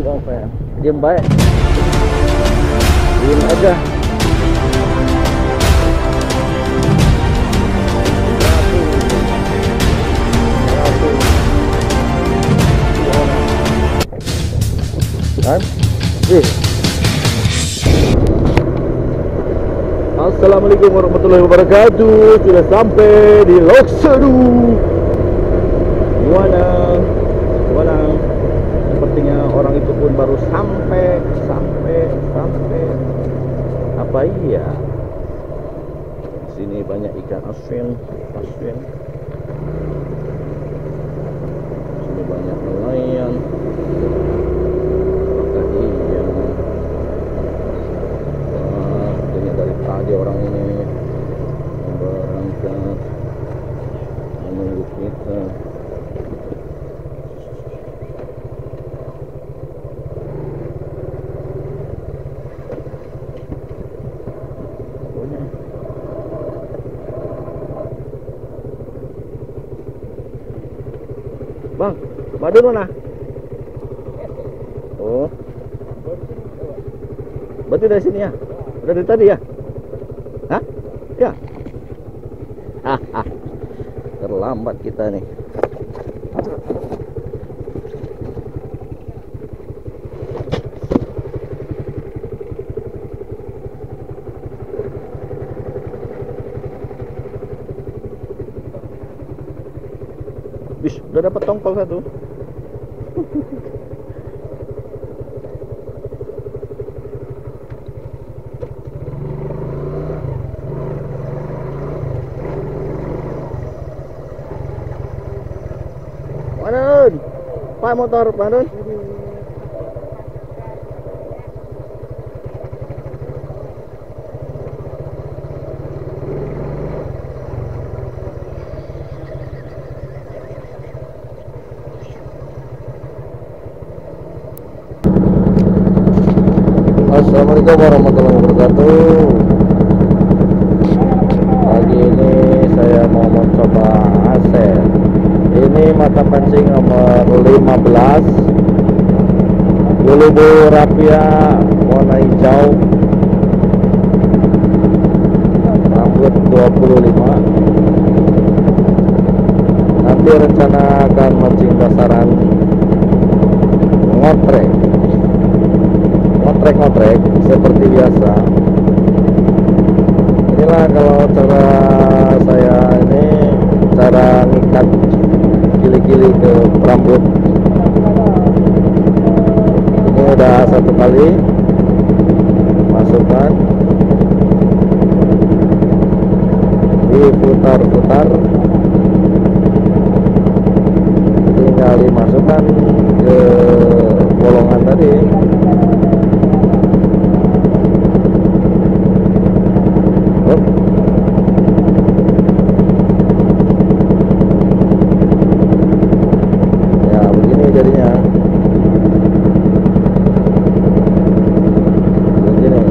Apa ya? Diam baik. Diam aja. Kan? Assalamualaikum warahmatullahi wabarakatuh. Sudah sampai di Loksedu. Gimana? Sepertinya orang itu pun baru sampai. Apa iya? Sini banyak ikan asin. Sini banyak nelayan. Apakah iya? Wah, artinya dari tadi orang ini berangkat menunggu kita. Bang, Badun mana? Oh, berarti dari sini ya? Udah dari tadi ya? Hah? Ya? Terlambat kita nih. Bis, udah dapat tongkol satu. Manun, Pak motor Manun. Assalamualaikum warahmatullahi wabarakatuh. Pagi ini saya mau mencoba aset. Ini mata pancing nomor 15 Gulubu Rapia warna hijau, rambut 25. Nanti rencana akan mancing dasaran ngotrek seperti biasa. Inilah kalau cara saya ini, cara ngikat gili-gili ke rambut. Ini udah satu kali, masukkan, diputar-putar, tinggal dimasukkan ke bolongan tadi. Ya begini jadinya. Begini.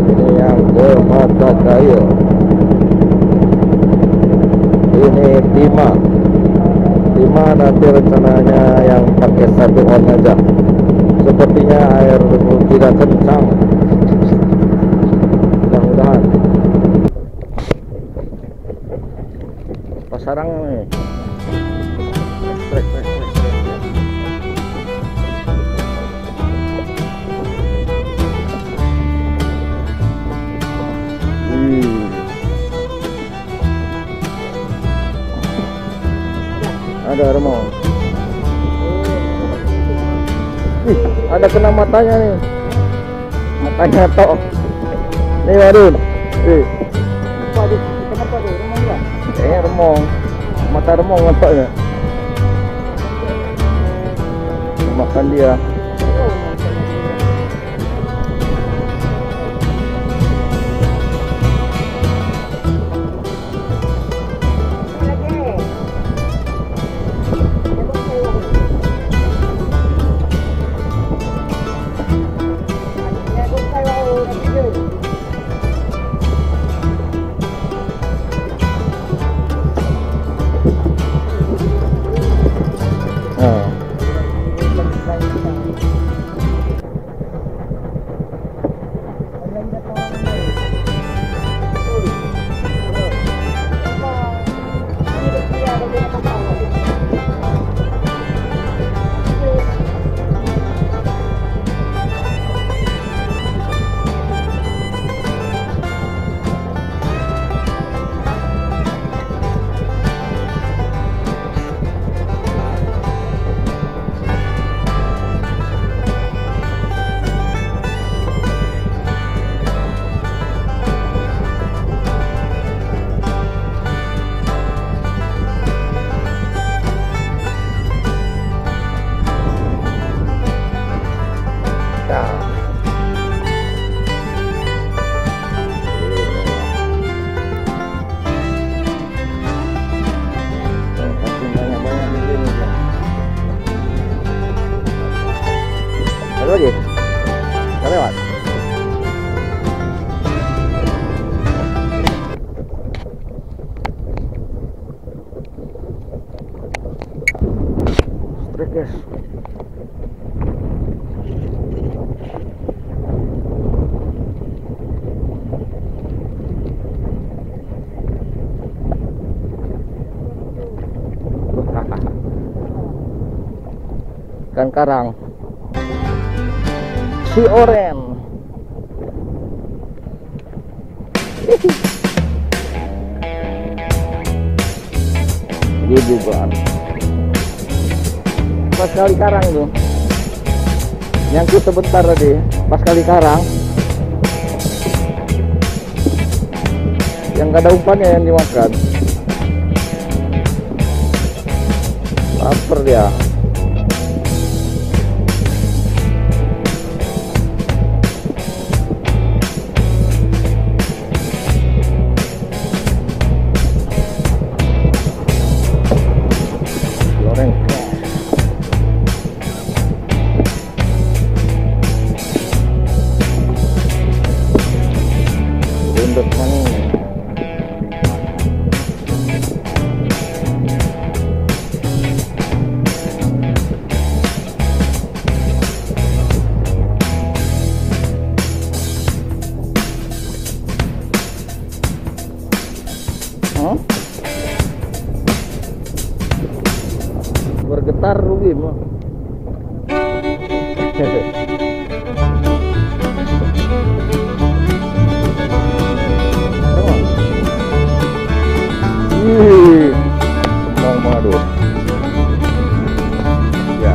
Ini yang ke mata kayu. Ini Bima nanti rencananya yang pakai 1 on aja. Sepertinya air tidak kencang. Mudah-mudahan. Pasarang nih. Ada remong. Ada kena matanya nih. Matanya tok. Nih Wadun. Waduh, kenapa tuh? Remong ya? Remong. Mata remong nampaknya. Makan dia. Ada lagi? Nggak lewat? Strike guys. Ikan karang si oren. Gitu kan. Pas kali karang tuh. Nyangkut sebentar tadi. Pas kali karang. Yang gak ada umpannya yang dimakan. Lapar dia. Bergetar rugi mah. Semong madu. Ya.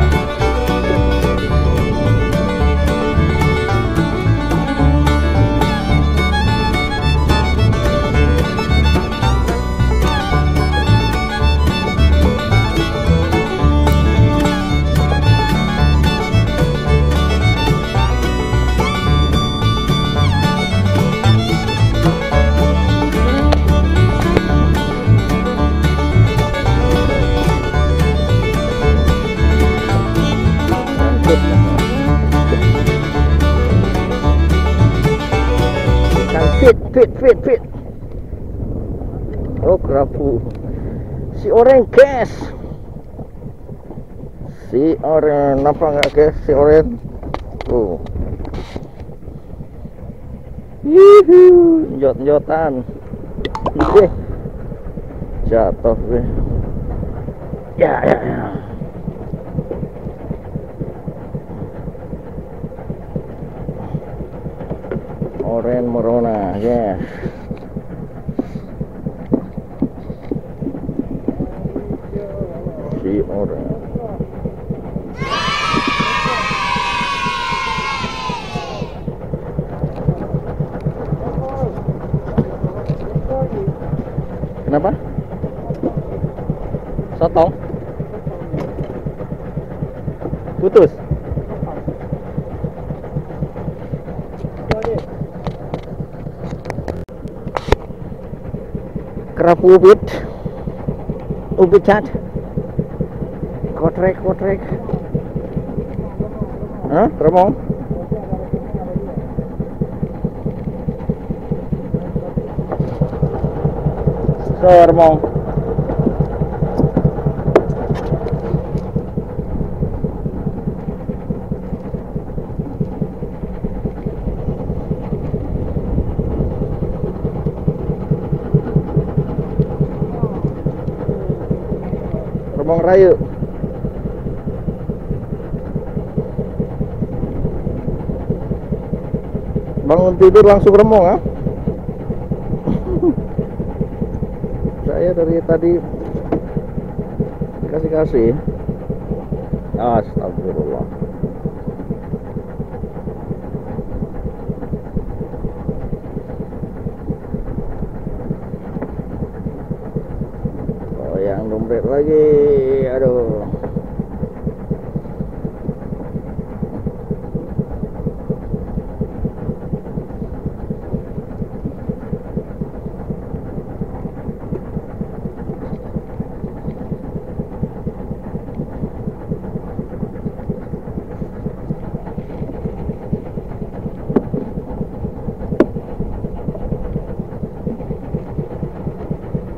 Fit. Oh kerapu. Si oren guys. Si oren, apa enggak guys? Si oren. Oh. Jot-jotan. Jatuh gue. Ya. Oren merona, yes. Si oren. Kenapa? Sotong? Putus? Kerapu ubit cat, kotrek, hah, keremong, sermong, Remong Rayu. Bangun tidur langsung remong, ah. Saya dari tadi kasih. Astagfirullah. Oh, yang dompet lagi. Aduh.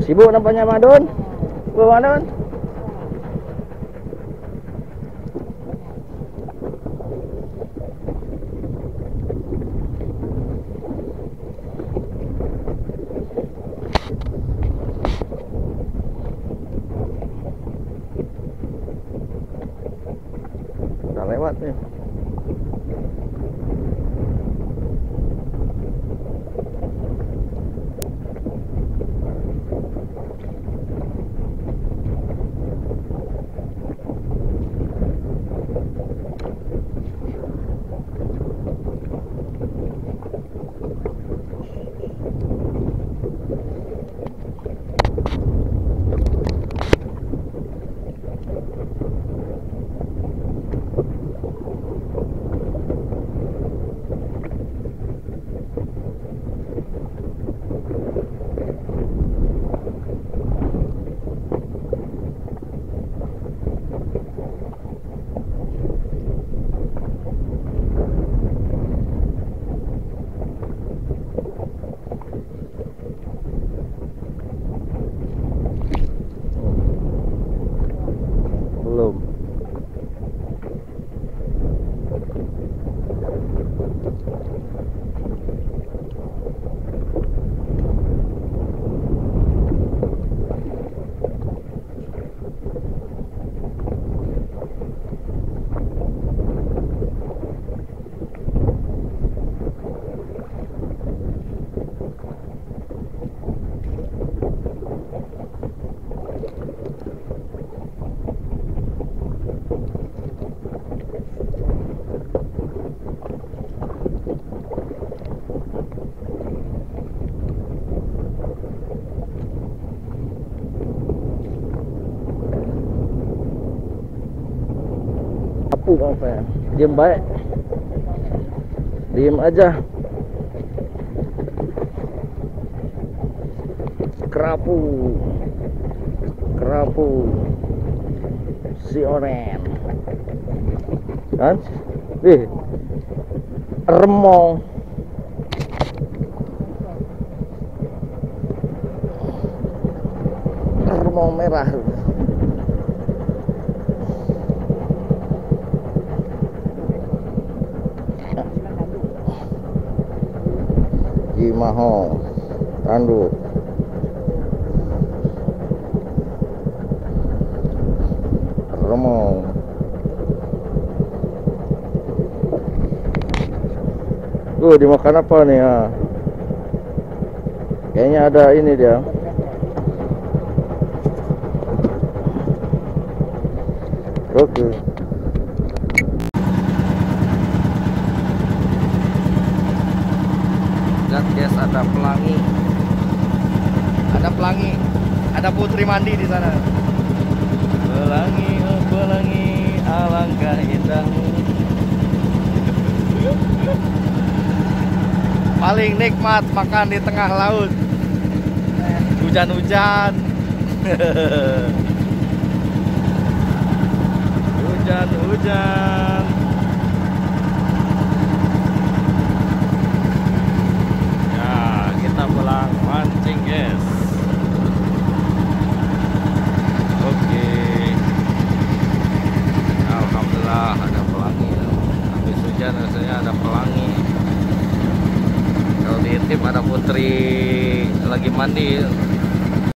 Sibuk nampaknya Madun. Bu Madun. Udah lewat nih. Belum. Apu apa ya? Diem baik. Diem aja. Kerapu. Kerapu. Si oren. Kan? Remong. Remong merah. Cimaho tanduk. Remong. Tuh dimakan apa nih ya? Kayaknya ada ini dia. Oke. Lihat guys, ada pelangi. Ada pelangi. Ada putri mandi di sana. Pelangi, oh pelangi, alangkah indahmu. Paling nikmat makan di tengah laut. Hujan-hujan. Hujan-hujan. Ya, kita pulang mancing, guys. Oke. Alhamdulillah ada pelangi. Habis hujan rasanya ada pelangi. Kalau diintip ada putri lagi mandi.